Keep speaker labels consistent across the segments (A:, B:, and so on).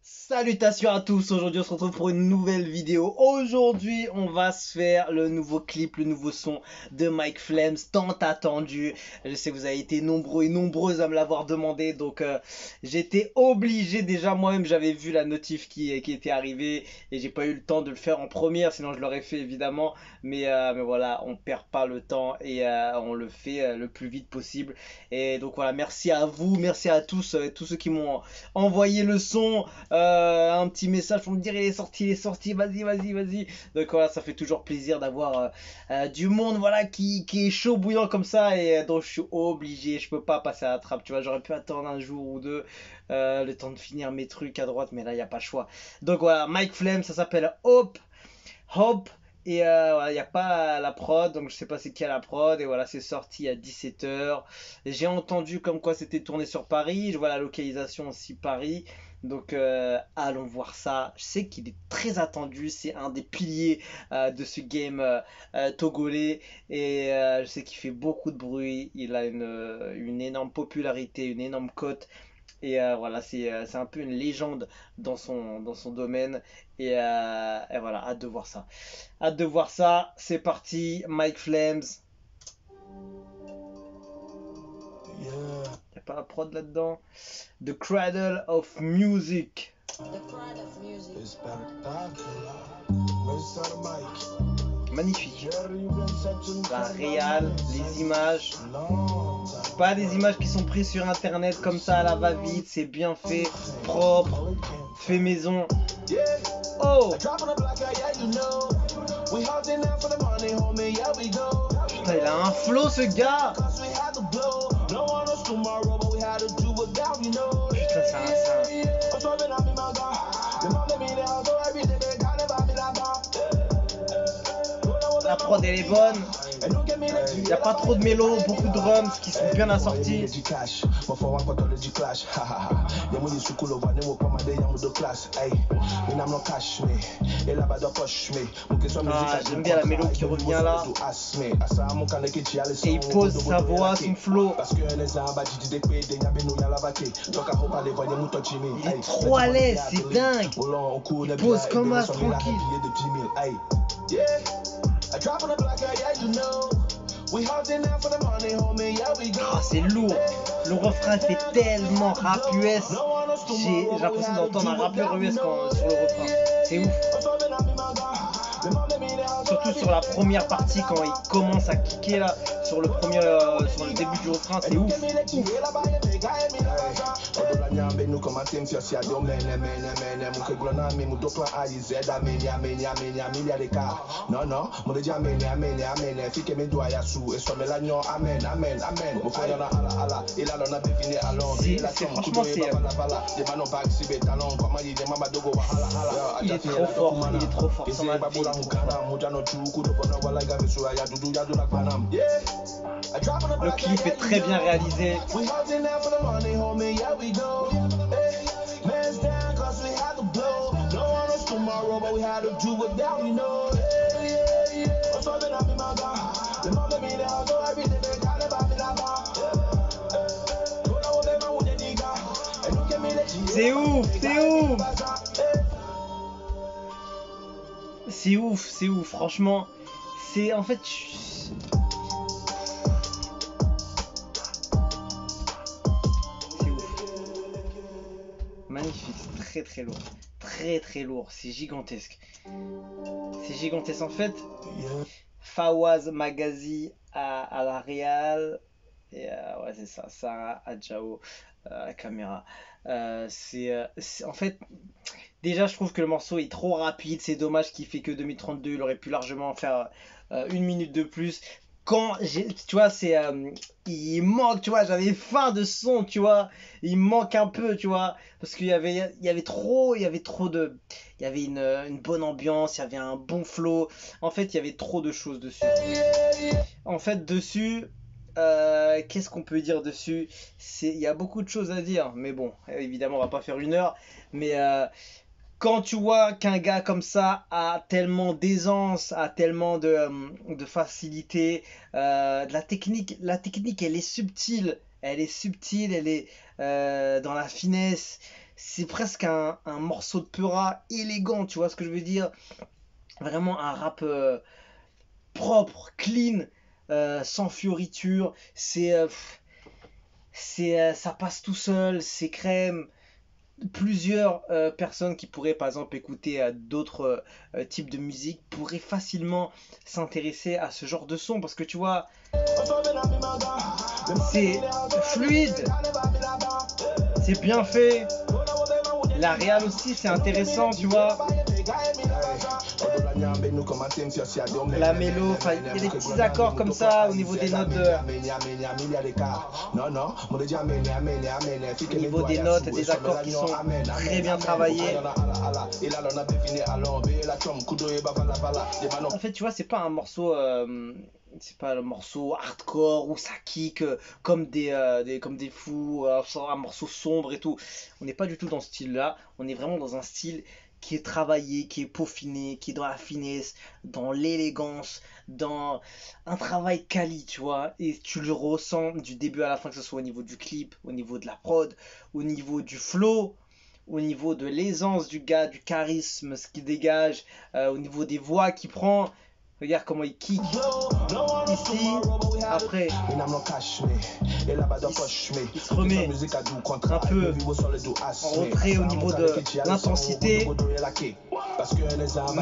A: Salutations à tous, aujourd'hui on se retrouve pour une nouvelle vidéo. Aujourd'hui on va se faire le nouveau clip, le nouveau son de Mike Flames, tant attendu. Je sais que vous avez été nombreux et nombreuses à me l'avoir demandé, donc j'étais obligé, déjà moi-même j'avais vu la notif qui était arrivée et j'ai pas eu le temps de le faire en première, sinon je l'aurais fait évidemment. Mais voilà, on perd pas le temps et on le fait le plus vite possible. Et donc voilà, merci à vous, merci à tous, tous ceux qui m'ont envoyé le son. Un petit message pour me dire il est sorti, vas-y. Donc voilà, ça fait toujours plaisir d'avoir du monde voilà qui est chaud bouillant comme ça et donc je suis obligé, je peux pas passer à la trappe, tu vois, j'aurais pu attendre un jour ou deux le temps de finir mes trucs à droite, mais là il y a pas le choix. Donc voilà, Mike Flame, ça s'appelle Hope. Et voilà, il n'y a pas la prod, donc je sais pas c'est qui a la prod. Et voilà, c'est sorti à 17h. J'ai entendu comme quoi c'était tourné sur Paris. Je vois la localisation aussi Paris. Donc allons voir ça. Je sais qu'il est très attendu. C'est un des piliers de ce game togolais. Et je sais qu'il fait beaucoup de bruit. Il a une énorme popularité, une énorme cote. Et voilà, c'est un peu une légende dans son domaine. Et voilà, hâte de voir ça. Hâte de voir ça. C'est parti, Mike Flames. Y'a pas la prod là-dedans. The Cradle of Music. Magnifique. La réal, les images. C'est pas des images qui sont prises sur internet comme ça à la va-vite. C'est bien fait, propre, fait maison. Oh! Putain, il a un flow ce gars! Putain, la prod elle est bonne. Il n'y a pas trop de mélo, beaucoup de drums qui sont bien assortis. J'aime bien la mélo qui revient là. Et il pose sa voix, son flow. Il est trop à l'aise, c'est dingue. Il pose comme un tranquille. Oh, c'est lourd. Le refrain fait tellement rap US. J'ai l'impression d'entendre un rappeur US sur le refrain. C'est ouf. Surtout sur la première partie quand il commence à kicker là sur le début du refrain, c'est ouf. Franchement il est trop fort sur la vie. Le clip est très bien réalisé. C'est ouf. C'est ouf, franchement. C'est en fait. C'est ouf. Magnifique, très lourd. Très lourd, c'est gigantesque. En fait. Fawaz Magazi à la Real. Et ouais, c'est ça, Sarah Adjao à la caméra. En fait. Déjà, je trouve que le morceau est trop rapide. C'est dommage qu'il fait que 2032. Il aurait pu largement en faire une minute de plus. Tu vois, il manque, tu vois, j'avais faim de son, tu vois. Il manque un peu, tu vois, parce qu'il y avait une bonne ambiance, il y avait un bon flow. En fait, il y avait trop de choses dessus. En fait, dessus. Qu'est-ce qu'on peut dire dessus? Il y a beaucoup de choses à dire, mais bon, évidemment, on va pas faire une heure. Mais quand tu vois qu'un gars comme ça a tellement d'aisance, a tellement de facilité, de la technique elle est subtile, elle est dans la finesse. c'est presque un morceau de Peura élégant, tu vois ce que je veux dire? Vraiment un rap propre, clean, sans fioriture. Ça passe tout seul, c'est crème. Plusieurs personnes qui pourraient par exemple écouter d'autres types de musique pourraient facilement s'intéresser à ce genre de son parce que tu vois, c'est fluide, c'est bien fait. La réal aussi, c'est intéressant, tu vois. La mélo, enfin, il y a des petits accords comme ça au niveau des notes au niveau des notes, des accords qui sont très bien travaillés. En fait, tu vois, c'est pas le morceau hardcore où ça kick comme comme des fous, un morceau sombre et tout. On n'est pas du tout dans ce style-là. On est vraiment dans un style qui est travaillé, qui est peaufiné, qui est dans la finesse, dans l'élégance, dans un travail quali, tu vois. Et tu le ressens du début à la fin, que ce soit au niveau du clip, au niveau de la prod, au niveau du flow, au niveau de l'aisance du gars, du charisme, ce qu'il dégage, au niveau des voix qu'il prend. Regarde comment il kick. Ici, après, il se remet un peu en retrait au niveau de l'intensité,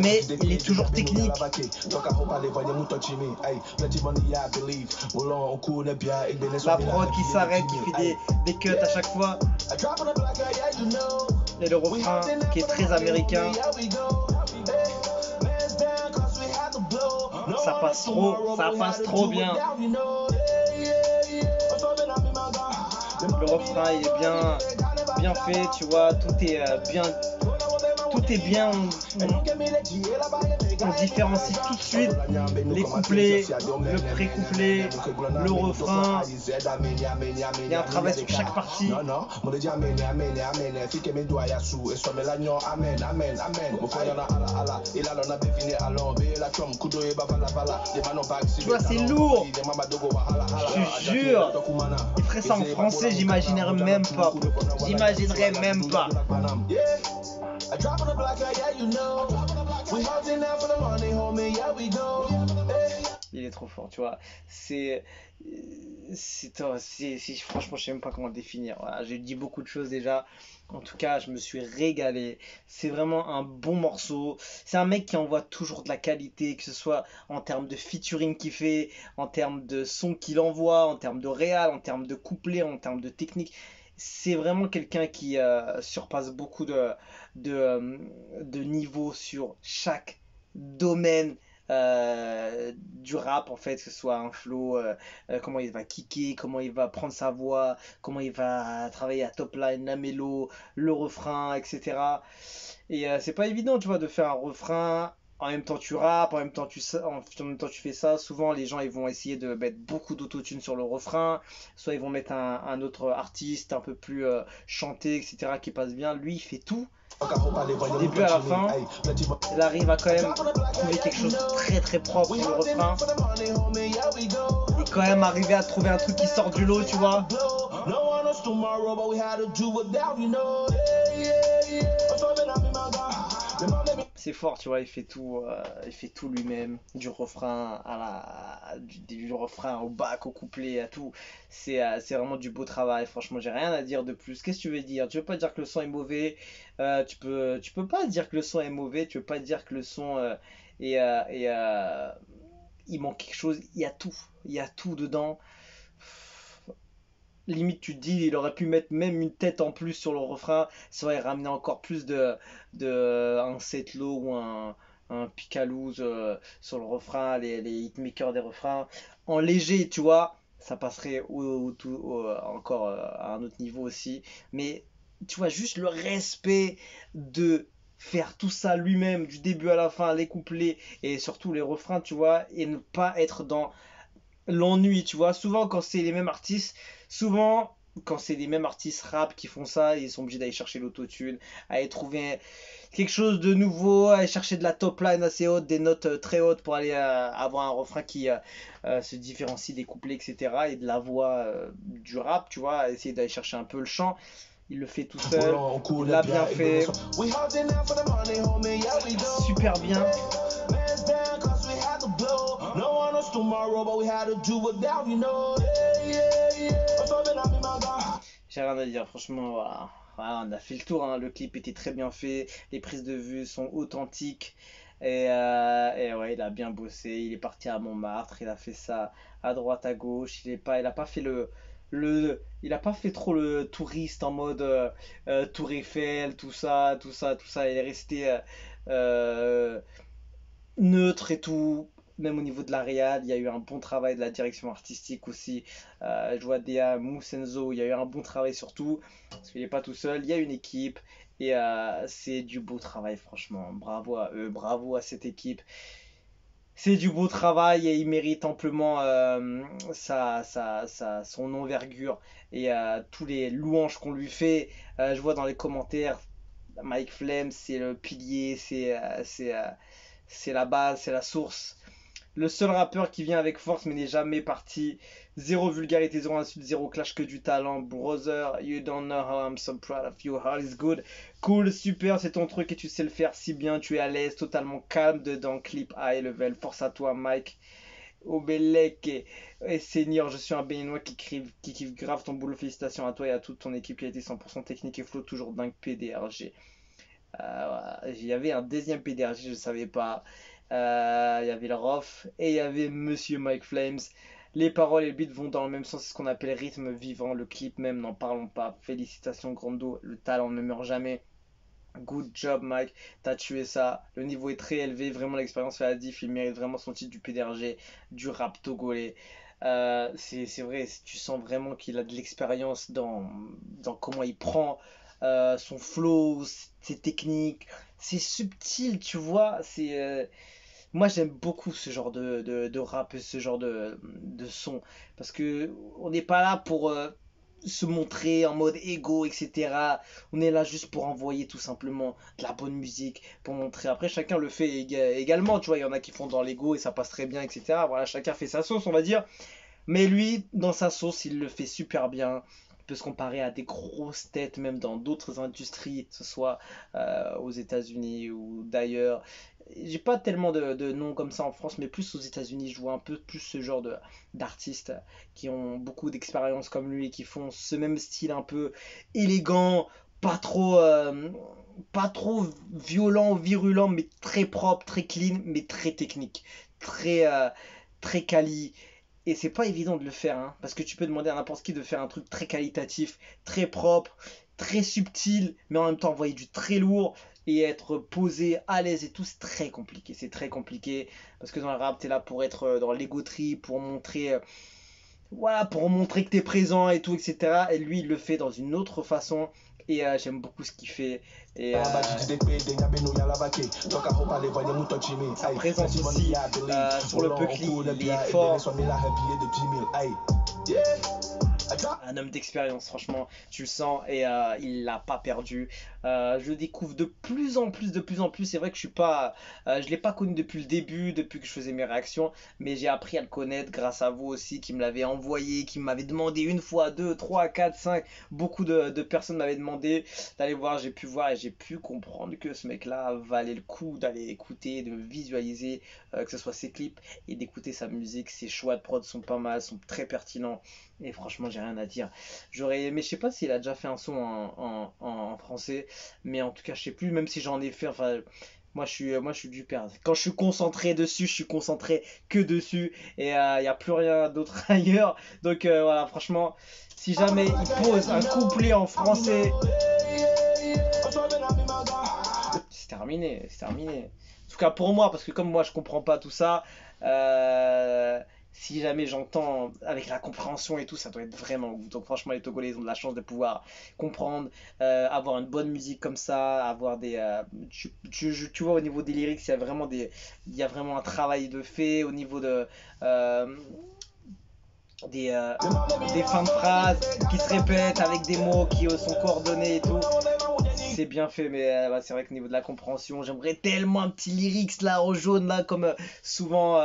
A: mais il est toujours technique. La prod qui s'arrête, qui fait des cuts à chaque fois. Et le refrain qui est très américain. Ça passe trop bien. Le refrain il est bien fait, tu vois, tout est bien. On différencie tout de suite les couplets, le pré-couplet, le refrain. Il y a un travail sur chaque partie. Tu vois, c'est lourd. Je te jure. Il ferait ça en français, j'imaginerais même pas. Il est trop fort, tu vois. Franchement, je sais même pas comment le définir. Voilà, j'ai dit beaucoup de choses déjà. En tout cas, je me suis régalé. C'est vraiment un bon morceau. C'est un mec qui envoie toujours de la qualité, que ce soit en termes de featuring qu'il fait, en termes de son qu'il envoie, en termes de réal, en termes de couplet, en termes de technique. C'est vraiment quelqu'un qui surpasse beaucoup de niveaux sur chaque domaine du rap en fait, que ce soit un flow, comment il va kicker, comment il va prendre sa voix, comment il va travailler à top line, la mélo, le refrain, etc. Et c'est pas évident, tu vois, de faire un refrain. En même temps tu rappes, en même temps tu fais ça. Souvent les gens ils vont essayer de mettre beaucoup d'autotune sur le refrain, soit ils vont mettre un autre artiste un peu plus chanté, etc. qui passe bien. Lui il fait tout du début à la fin. Il arrive à quand même trouver quelque chose de très très propre sur le refrain. Et quand même arriver à trouver un truc qui sort du lot, tu vois. C'est fort, tu vois, il fait tout lui-même, du refrain du refrain au bac, au couplet, à tout. C'est vraiment du beau travail. Franchement, j'ai rien à dire de plus. Qu'est-ce que tu veux dire? Tu veux pas dire que le son est mauvais? Tu peux pas dire que le son est mauvais. Tu veux pas dire que le son il manque quelque chose. Il y a tout dedans. Limite, tu te dis, il aurait pu mettre même une tête en plus sur le refrain, ça aurait ramené encore plus un setlo ou un picalouz sur le refrain, les hitmakers des refrains. En léger, tu vois, ça passerait encore à un autre niveau aussi. Mais tu vois, juste le respect de faire tout ça lui-même, du début à la fin, les couplets et surtout les refrains, tu vois, et ne pas être dans l'ennui, tu vois. Souvent, quand c'est les mêmes artistes rap qui font ça, ils sont obligés d'aller chercher l'autotune, aller trouver quelque chose de nouveau, aller chercher de la top line assez haute, des notes très hautes pour aller avoir un refrain qui se différencie des couplets, etc. Et de la voix du rap, tu vois, essayer d'aller chercher un peu le chant. il le fait tout seul, il l'a bien fait, super bien. J'ai rien à dire, franchement, voilà. Voilà, on a fait le tour, hein. Le clip était très bien fait, les prises de vue sont authentiques. Et ouais, il a bien bossé, il est parti à Montmartre, il a fait ça à droite, à gauche, il a pas fait il a pas fait trop le touriste en mode Tour Eiffel, tout ça, tout ça, tout ça. Il est resté euh, neutre et tout. Même au niveau de la réal, il y a eu un bon travail de la direction artistique aussi. Je vois Dea Musenzo, il y a eu un bon travail surtout. Parce qu'il n'est pas tout seul, il y a une équipe. Et c'est du beau travail, franchement. Bravo à eux, bravo à cette équipe. C'est du beau travail et il mérite amplement son envergure et tous les louanges qu'on lui fait. Je vois dans les commentaires, Mike Flem, c'est le pilier, c'est la base, c'est la source. Le seul rappeur qui vient avec force mais n'est jamais parti. Zéro vulgarité, zéro insulte, zéro clash, que du talent. Brother, you don't know how I'm so proud of you. Heart is good. Cool, super, c'est ton truc et tu sais le faire si bien. Tu es à l'aise, totalement calme dedans. Clip high level. Force à toi, Mike. Obelek et Senior, je suis un béninois qui kiffe grave ton boulot. Félicitations à toi et à toute ton équipe qui a été 100% technique et flow, toujours dingue. PDRG. Il y avait un deuxième PDRG, je ne savais pas. Il y avait le Rof et il y avait Monsieur Mike Flames. Les paroles et le beat vont dans le même sens, c'est ce qu'on appelle rythme vivant. Le clip même, n'en parlons pas. Félicitations Grando, le talent ne meurt jamais. Good job Mike, t'as tué ça. Le niveau est très élevé, vraiment l'expérience fait la diff. Il mérite vraiment son titre du PDRG, du rap togolais. C'est vrai, tu sens vraiment qu'il a de l'expérience dans comment il prend son flow, ses techniques. C'est subtil, tu vois. Moi j'aime beaucoup ce genre de rap et ce genre de son. Parce que on n'est pas là pour se montrer en mode égo, etc. On est là juste pour envoyer tout simplement de la bonne musique, pour montrer. Après, chacun le fait également, tu vois. Il y en a qui font dans l'ego et ça passe très bien, etc. Voilà, chacun fait sa sauce, on va dire. Mais lui, dans sa sauce, il le fait super bien. Il peut se comparer à des grosses têtes, même dans d'autres industries, que ce soit aux États-Unis ou d'ailleurs. J'ai pas tellement de noms comme ça en France, mais plus aux États-Unis, je vois un peu plus ce genre d'artistes qui ont beaucoup d'expérience comme lui et qui font ce même style un peu élégant, pas trop, pas trop violent, virulent, mais très propre, très clean, mais très technique, très, très quali. Et c'est pas évident de le faire, hein, parce que tu peux demander à n'importe qui de faire un truc très qualitatif, très propre, très subtil, mais en même temps envoyer du très lourd et être posé, à l'aise et tout, c'est très compliqué. C'est très compliqué parce que dans le rap, t'es là pour être dans l'ego trip, pour montrer, voilà, pour montrer que t'es présent et tout, etc. Et lui, il le fait dans une autre façon. Et j'aime beaucoup ce qu'il fait. Et sa présence aussi sur le Buckley, il est fort. Un homme d'expérience, franchement, tu le sens et il l'a pas perdu. Je le découvre de plus en plus, de plus en plus. C'est vrai que je l'ai pas connu depuis le début, depuis que je faisais mes réactions, mais j'ai appris à le connaître grâce à vous aussi, qui me l'avez envoyé, qui m'avez demandé une fois, deux, trois, quatre, cinq. Beaucoup de personnes m'avaient demandé d'aller voir. J'ai pu voir et j'ai pu comprendre que ce mec-là valait le coup d'aller écouter, de visualiser, que ce soit ses clips et d'écouter sa musique. Ses choix de prod sont pas mal, sont très pertinents. Et franchement, j'ai rien à dire. J'aurais aimé, je sais pas s'il a déjà fait un son en français, mais en tout cas, je sais plus, même si j'en ai fait. Enfin, moi, je suis du père. Quand je suis concentré dessus, je suis concentré que dessus. Et il n'y a plus rien d'autre ailleurs. Donc voilà, franchement, si jamais il pose un couplet en français, c'est terminé, c'est terminé. En tout cas pour moi, parce que comme moi je comprends pas tout ça, si jamais j'entends avec la compréhension et tout, ça doit être vraiment ouf. Donc franchement, les Togolais ils ont de la chance de pouvoir comprendre, avoir une bonne musique comme ça, avoir des, tu vois au niveau des lyrics, il y a vraiment un travail de fait au niveau euh, des, euh, des fins de phrases qui se répètent avec des mots qui sont coordonnés et tout. c'est bien fait, mais bah, c'est vrai qu'au niveau de la compréhension, j'aimerais tellement un petit lyrics là en jaune là, comme souvent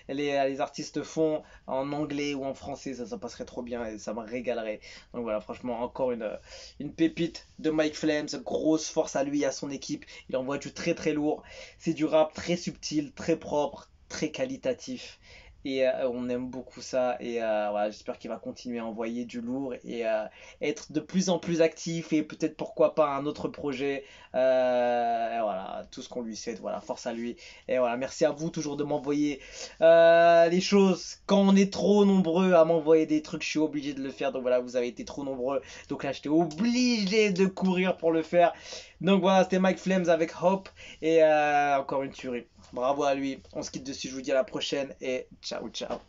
A: les artistes font en anglais ou en français, ça passerait trop bien et ça me régalerait. Donc voilà, franchement, encore une pépite de Mike Flames, grosse force à lui, à son équipe. Il envoie du très très lourd. C'est du rap très subtil, très propre, très qualitatif. Et on aime beaucoup ça. Et voilà, j'espère qu'il va continuer à envoyer du lourd et être de plus en plus actif. Et peut-être pourquoi pas un autre projet. Et voilà, tout ce qu'on lui souhaite. Voilà, force à lui. Et voilà, merci à vous toujours de m'envoyer les choses. Quand on est trop nombreux à m'envoyer des trucs, je suis obligé de le faire. Donc voilà, vous avez été trop nombreux. Donc là, j'étais obligé de courir pour le faire. Donc voilà, c'était Mike Flames avec Hope. Et encore une tuerie. Bravo à lui. On se quitte dessus. Je vous dis à la prochaine. Et ciao, ciao.